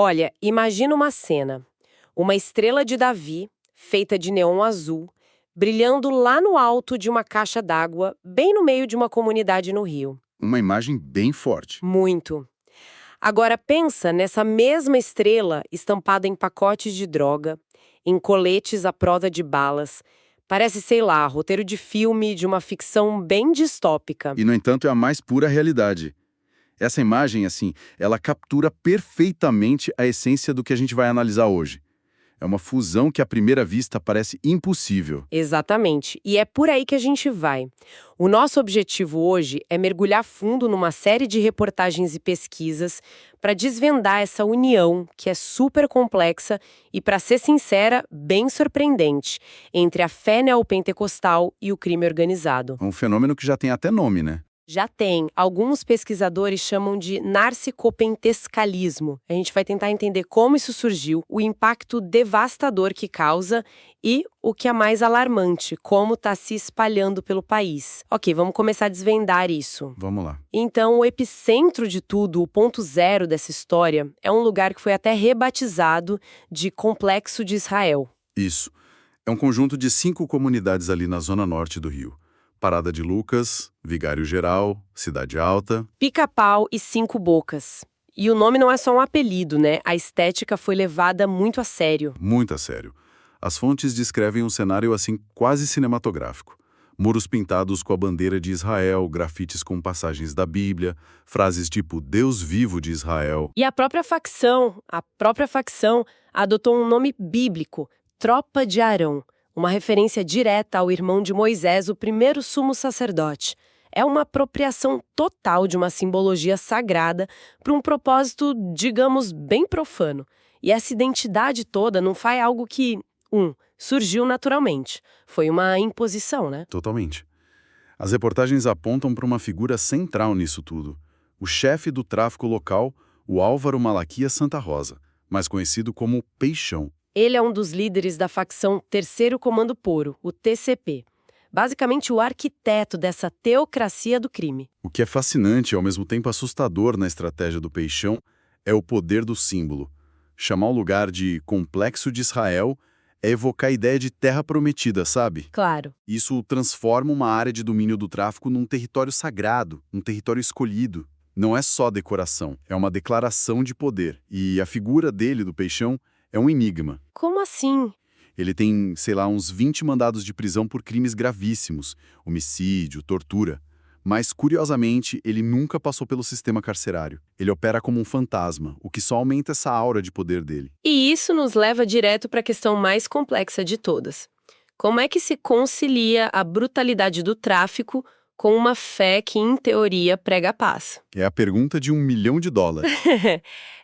Olha, imagina uma cena. Uma estrela de Davi, feita de neon azul, brilhando lá no alto de uma caixa d'água, bem no meio de uma comunidade no Rio. Uma imagem bem forte. Muito. Agora pensa nessa mesma estrela estampada em pacotes de droga, em coletes à prova de balas. Parece, sei lá, roteiro de filme de uma ficção bem distópica. E, no entanto, é a mais pura realidade. Essa imagem, assim, ela captura perfeitamente a essência do que a gente vai analisar hoje. É uma fusão que à primeira vista parece impossível. Exatamente. E é por aí que a gente vai. O nosso objetivo hoje é mergulhar fundo numa série de reportagens e pesquisas para desvendar essa união que é super complexa e, para ser sincera, bem surpreendente, entre a fé neopentecostal e o crime organizado. É um fenômeno que já tem até nome, né? Já tem. Alguns pesquisadores chamam de narcopentescalismo. A gente vai tentar entender como isso surgiu, o impacto devastador que causa e, o que é mais alarmante, como está se espalhando pelo país. Ok, vamos começar a desvendar isso. Vamos lá. Então, o epicentro de tudo, o ponto zero dessa história, é um lugar que foi até rebatizado de Complexo de Israel. Isso. É um conjunto de 5 comunidades ali na zona norte do Rio. Parada de Lucas, Vigário Geral, Cidade Alta. Pica-Pau e 5 Bocas. E o nome não é só um apelido, né? A estética foi levada muito a sério. Muito a sério. As fontes descrevem um cenário assim quase cinematográfico. Muros pintados com a bandeira de Israel, grafites com passagens da Bíblia, frases tipo Deus vivo de Israel. E a própria facção adotou um nome bíblico, Tropa de Arão, uma referência direta ao irmão de Moisés, o primeiro sumo sacerdote. É uma apropriação total de uma simbologia sagrada para um propósito, digamos, bem profano. E essa identidade toda não foi algo que, surgiu naturalmente. Foi uma imposição, né? Totalmente. As reportagens apontam para uma figura central nisso tudo. O chefe do tráfico local, o Álvaro Malaquias Santa Rosa, mais conhecido como Peixão. Ele é um dos líderes da facção Terceiro Comando Poro, o TCP. Basicamente o arquiteto dessa teocracia do crime. O que é fascinante e ao mesmo tempo assustador na estratégia do Peixão é o poder do símbolo. Chamar o lugar de Complexo de Israel é evocar a ideia de terra prometida, sabe? Claro. Isso transforma uma área de domínio do tráfico num território sagrado, um território escolhido. Não é só decoração, é uma declaração de poder. E a figura dele, do Peixão, é um enigma. Como assim? Ele tem, sei lá, uns 20 mandados de prisão por crimes gravíssimos, homicídio, tortura. Mas, curiosamente, ele nunca passou pelo sistema carcerário. Ele opera como um fantasma, o que só aumenta essa aura de poder dele. E isso nos leva direto para a questão mais complexa de todas. Como é que se concilia a brutalidade do tráfico com uma fé que, em teoria, prega a paz? É a pergunta de $1 milhão.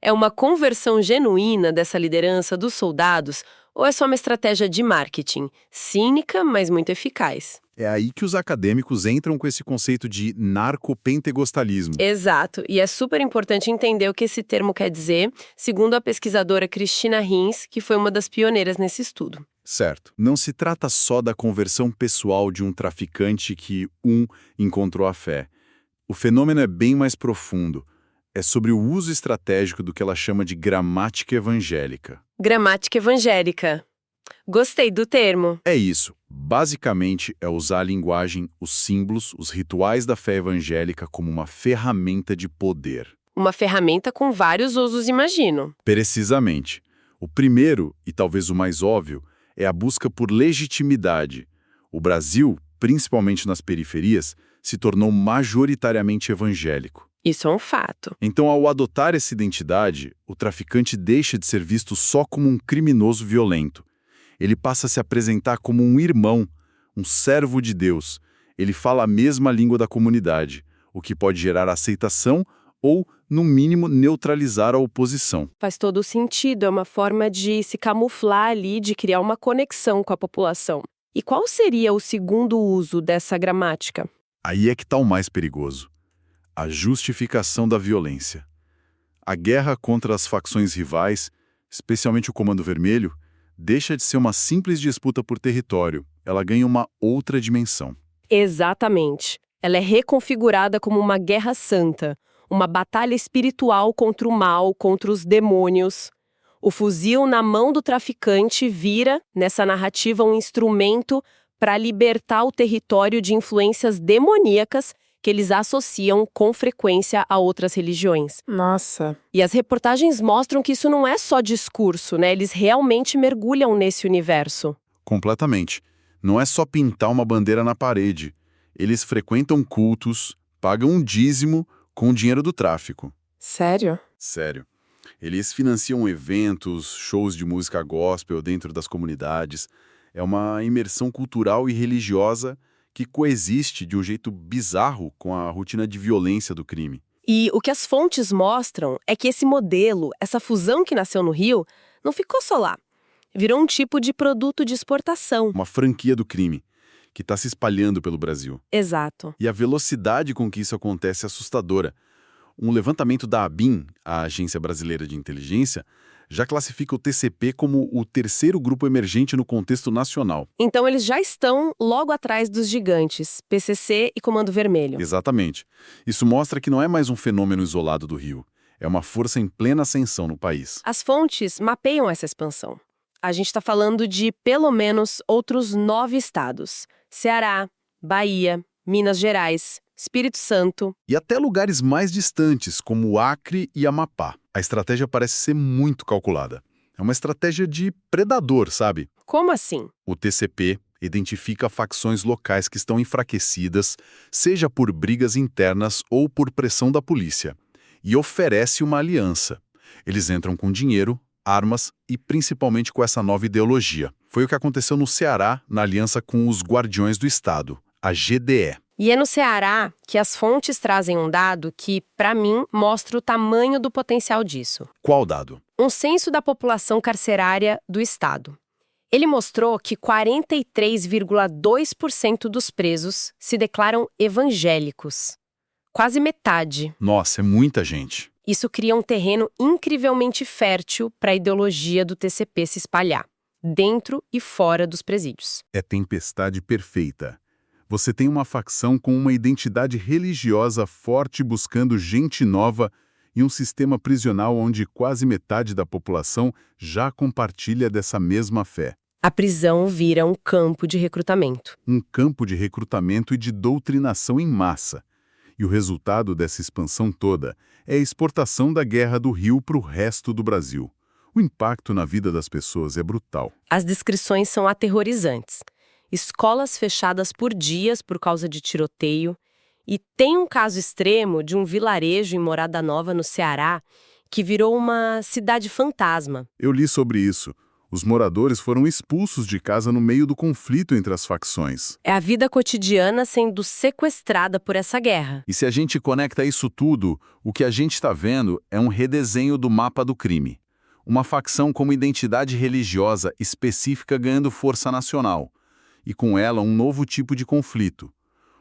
É uma conversão genuína dessa liderança dos soldados ou é só uma estratégia de marketing? Cínica, mas muito eficaz. É aí que os acadêmicos entram com esse conceito de narcopentecostalismo. Exato, e é super importante entender o que esse termo quer dizer, segundo a pesquisadora Cristina Rins, que foi uma das pioneiras nesse estudo. Certo. Não se trata só da conversão pessoal de um traficante que encontrou a fé. O fenômeno é bem mais profundo. É sobre o uso estratégico do que ela chama de gramática evangélica. Gramática evangélica. Gostei do termo. É isso. Basicamente, é usar a linguagem, os símbolos, os rituais da fé evangélica como uma ferramenta de poder. Uma ferramenta com vários usos, imagino. Precisamente. O primeiro, e talvez o mais óbvio, é a busca por legitimidade. O Brasil, principalmente nas periferias, se tornou majoritariamente evangélico. Isso é um fato. Então, ao adotar essa identidade, o traficante deixa de ser visto só como um criminoso violento. Ele passa a se apresentar como um irmão, um servo de Deus. Ele fala a mesma língua da comunidade, o que pode gerar aceitação ou, no mínimo, neutralizar a oposição. Faz todo sentido, é uma forma de se camuflar ali, de criar uma conexão com a população. E qual seria o segundo uso dessa gramática? Aí é que está o mais perigoso. A justificação da violência. A guerra contra as facções rivais, especialmente o Comando Vermelho, deixa de ser uma simples disputa por território. Ela ganha uma outra dimensão. Exatamente. Ela é reconfigurada como uma guerra santa, uma batalha espiritual contra o mal, contra os demônios. O fuzil na mão do traficante vira, nessa narrativa, um instrumento para libertar o território de influências demoníacas que eles associam com frequência a outras religiões. Nossa. E as reportagens mostram que isso não é só discurso, né? Eles realmente mergulham nesse universo. Completamente. Não é só pintar uma bandeira na parede. Eles frequentam cultos, pagam um dízimo com o dinheiro do tráfico. Sério? Sério. Eles financiam eventos, shows de música gospel dentro das comunidades. É uma imersão cultural e religiosa que coexiste de um jeito bizarro com a rotina de violência do crime. E o que as fontes mostram é que esse modelo, essa fusão que nasceu no Rio, não ficou só lá. Virou um tipo de produto de exportação. Uma franquia do crime, que está se espalhando pelo Brasil. Exato. E a velocidade com que isso acontece é assustadora. Um levantamento da ABIN, a Agência Brasileira de Inteligência, já classifica o TCP como o terceiro grupo emergente no contexto nacional. Então eles já estão logo atrás dos gigantes, PCC e Comando Vermelho. Exatamente. Isso mostra que não é mais um fenômeno isolado do Rio. É uma força em plena ascensão no país. As fontes mapeiam essa expansão. A gente está falando de, pelo menos, outros 9 estados. Ceará, Bahia, Minas Gerais, Espírito Santo. E até lugares mais distantes, como o Acre e Amapá. A estratégia parece ser muito calculada. É uma estratégia de predador, sabe? Como assim? O TCP identifica facções locais que estão enfraquecidas, seja por brigas internas ou por pressão da polícia, e oferece uma aliança. Eles entram com dinheiro, armas e principalmente com essa nova ideologia. Foi o que aconteceu no Ceará, na aliança com os Guardiões do Estado, a GDE. E é no Ceará que as fontes trazem um dado que, para mim, mostra o tamanho do potencial disso. Qual dado? Um censo da população carcerária do estado. Ele mostrou que 43,2% dos presos se declaram evangélicos. Quase metade. Nossa, é muita gente. Isso cria um terreno incrivelmente fértil para a ideologia do TCP se espalhar, dentro e fora dos presídios. É tempestade perfeita. Você tem uma facção com uma identidade religiosa forte buscando gente nova e um sistema prisional onde quase metade da população já compartilha dessa mesma fé. A prisão vira um campo de recrutamento. Um campo de recrutamento e de doutrinação em massa. E o resultado dessa expansão toda é a exportação da Guerra do Rio para o resto do Brasil. O impacto na vida das pessoas é brutal. As descrições são aterrorizantes. Escolas fechadas por dias por causa de tiroteio. E tem um caso extremo de um vilarejo em Morada Nova, no Ceará, que virou uma cidade fantasma. Eu li sobre isso. Os moradores foram expulsos de casa no meio do conflito entre as facções. É a vida cotidiana sendo sequestrada por essa guerra. E se a gente conecta isso tudo, o que a gente está vendo é um redesenho do mapa do crime. Uma facção com uma identidade religiosa específica ganhando força nacional. E com ela um novo tipo de conflito.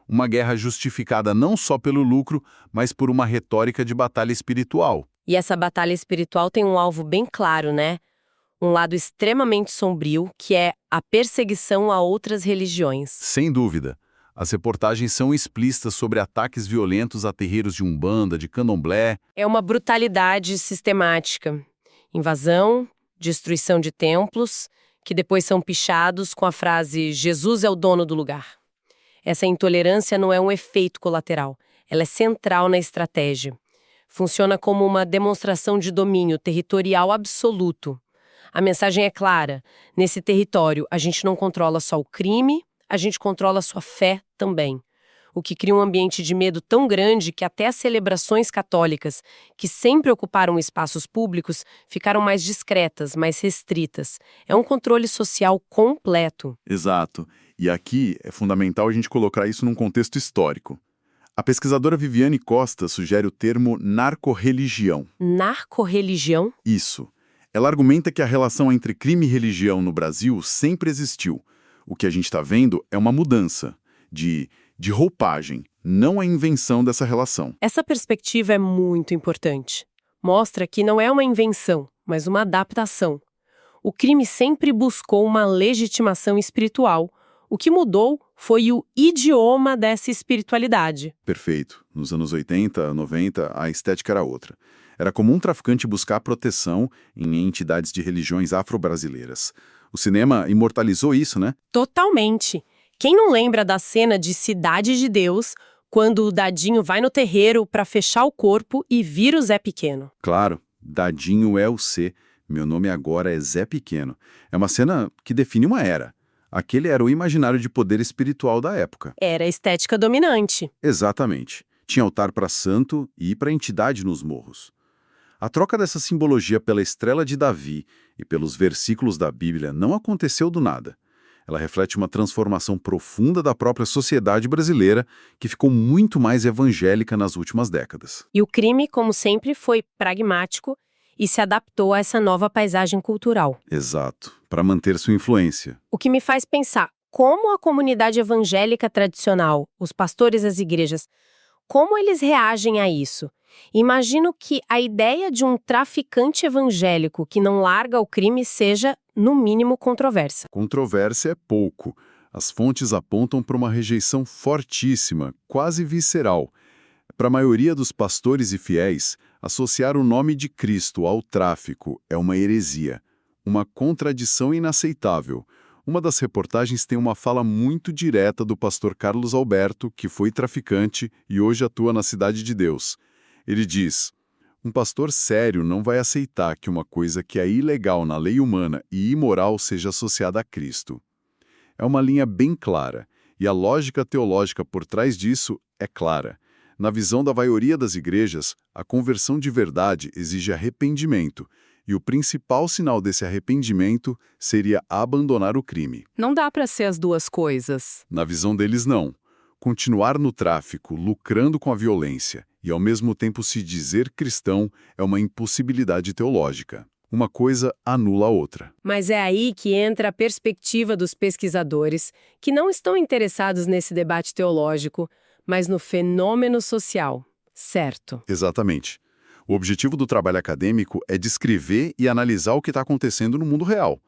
Uma guerra justificada não só pelo lucro, mas por uma retórica de batalha espiritual. E essa batalha espiritual tem um alvo bem claro, né? Um lado extremamente sombrio, que é a perseguição a outras religiões. Sem dúvida. As reportagens são explícitas sobre ataques violentos a terreiros de Umbanda, de Candomblé. É uma brutalidade sistemática. Invasão, destruição de templos, que depois são pichados com a frase "Jesus é o dono do lugar". Essa intolerância não é um efeito colateral, ela é central na estratégia. Funciona como uma demonstração de domínio territorial absoluto. A mensagem é clara: nesse território a gente não controla só o crime, a gente controla a sua fé também. O que cria um ambiente de medo tão grande que até as celebrações católicas, que sempre ocuparam espaços públicos, ficaram mais discretas, mais restritas. É um controle social completo. Exato. E aqui é fundamental a gente colocar isso num contexto histórico. A pesquisadora Viviane Costa sugere o termo narcorreligião. Narcorreligião? Isso. Ela argumenta que a relação entre crime e religião no Brasil sempre existiu. O que a gente está vendo é uma mudança de roupagem, não a invenção dessa relação. Essa perspectiva é muito importante. Mostra que não é uma invenção, mas uma adaptação. O crime sempre buscou uma legitimação espiritual. O que mudou foi o idioma dessa espiritualidade. Perfeito. Nos anos 80, 90, a estética era outra. Era comum traficante buscar proteção em entidades de religiões afro-brasileiras. O cinema imortalizou isso, né? Totalmente. Quem não lembra da cena de Cidade de Deus, quando o Dadinho vai no terreiro para fechar o corpo e vira o Zé Pequeno? Claro, Dadinho é o C. Meu nome agora é Zé Pequeno. É uma cena que define uma era. Aquele era o imaginário de poder espiritual da época. Era a estética dominante. Exatamente. Tinha altar para santo e para entidade nos morros. A troca dessa simbologia pela estrela de Davi e pelos versículos da Bíblia não aconteceu do nada. Ela reflete uma transformação profunda da própria sociedade brasileira, que ficou muito mais evangélica nas últimas décadas. E o crime, como sempre, foi pragmático e se adaptou a essa nova paisagem cultural. Exato, para manter sua influência. O que me faz pensar como a comunidade evangélica tradicional, os pastores das igrejas, como eles reagem a isso? Imagino que a ideia de um traficante evangélico que não larga o crime seja, no mínimo, controversa. Controvérsia é pouco. As fontes apontam para uma rejeição fortíssima, quase visceral. Para a maioria dos pastores e fiéis, associar o nome de Cristo ao tráfico é uma heresia, uma contradição inaceitável. Uma das reportagens tem uma fala muito direta do pastor Carlos Alberto, que foi traficante e hoje atua na Cidade de Deus. Ele diz: um pastor sério não vai aceitar que uma coisa que é ilegal na lei humana e imoral seja associada a Cristo. É uma linha bem clara, e a lógica teológica por trás disso é clara. Na visão da maioria das igrejas, a conversão de verdade exige arrependimento, e o principal sinal desse arrependimento seria abandonar o crime. Não dá para ser as duas coisas. Na visão deles, não. Continuar no tráfico, lucrando com a violência, e ao mesmo tempo se dizer cristão é uma impossibilidade teológica. Uma coisa anula a outra. Mas é aí que entra a perspectiva dos pesquisadores, que não estão interessados nesse debate teológico, mas no fenômeno social, certo? Exatamente. O objetivo do trabalho acadêmico é descrever e analisar o que está acontecendo no mundo real.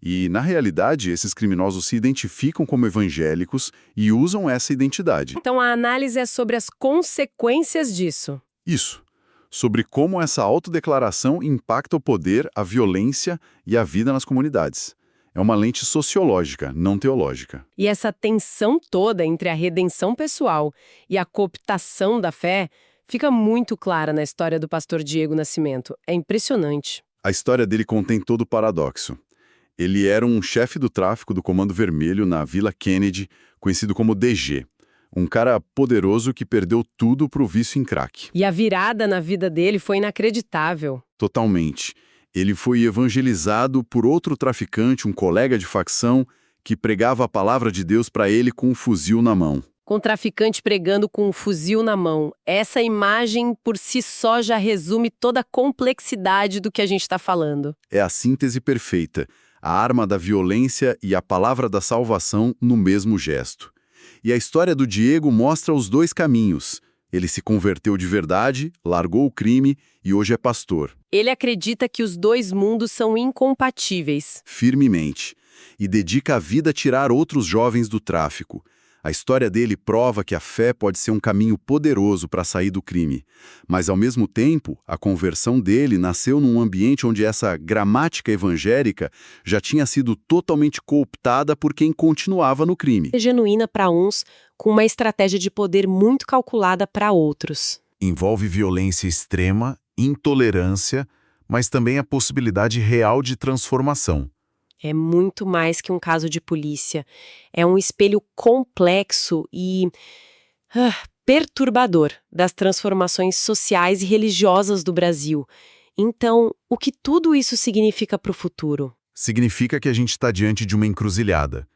E, na realidade, esses criminosos se identificam como evangélicos e usam essa identidade. Então a análise é sobre as consequências disso. Isso. Sobre como essa autodeclaração impacta o poder, a violência e a vida nas comunidades. É uma lente sociológica, não teológica. E essa tensão toda entre a redenção pessoal e a cooptação da fé fica muito clara na história do pastor Diego Nascimento. É impressionante. A história dele contém todo o paradoxo. Ele era um chefe do tráfico do Comando Vermelho na Vila Kennedy, conhecido como DG. Um cara poderoso que perdeu tudo pro vício em crack. E a virada na vida dele foi inacreditável. Totalmente. Ele foi evangelizado por outro traficante, um colega de facção, que pregava a palavra de Deus para ele com um fuzil na mão. Com o traficante pregando com um fuzil na mão. Essa imagem por si só já resume toda a complexidade do que a gente está falando. É a síntese perfeita. A arma da violência e a palavra da salvação no mesmo gesto. E a história do Diego mostra os dois caminhos. Ele se converteu de verdade, largou o crime e hoje é pastor. Ele acredita que os dois mundos são incompatíveis. Firmemente. E dedica a vida a tirar outros jovens do tráfico. A história dele prova que a fé pode ser um caminho poderoso para sair do crime. Mas, ao mesmo tempo, a conversão dele nasceu num ambiente onde essa gramática evangélica já tinha sido totalmente cooptada por quem continuava no crime. É genuína para uns, com uma estratégia de poder muito calculada para outros. Envolve violência extrema, intolerância, mas também a possibilidade real de transformação. É muito mais que um caso de polícia. É um espelho complexo e perturbador das transformações sociais e religiosas do Brasil. Então, o que tudo isso significa para o futuro? Significa que a gente está diante de uma encruzilhada.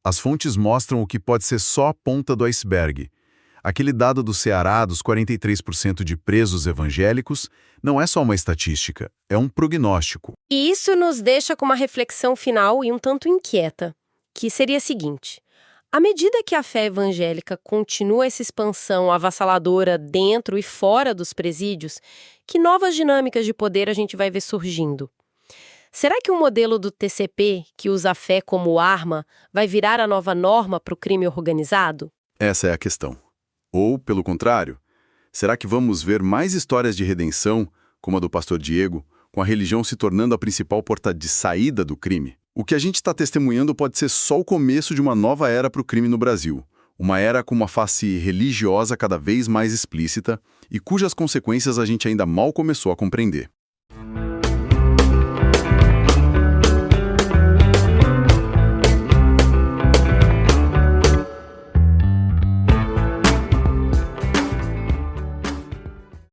As fontes mostram o que pode ser só a ponta do iceberg. Aquele dado do Ceará dos 43% de presos evangélicos não é só uma estatística, é um prognóstico. E isso nos deixa com uma reflexão final e um tanto inquieta, que seria a seguinte: à medida que a fé evangélica continua essa expansão avassaladora dentro e fora dos presídios, que novas dinâmicas de poder a gente vai ver surgindo? Será que o modelo do TCP, que usa a fé como arma, vai virar a nova norma para o crime organizado? Essa é a questão. Ou, pelo contrário, será que vamos ver mais histórias de redenção, como a do pastor Diego, com a religião se tornando a principal porta de saída do crime? O que a gente está testemunhando pode ser só o começo de uma nova era para o crime no Brasil. Uma era com uma face religiosa cada vez mais explícita e cujas consequências a gente ainda mal começou a compreender.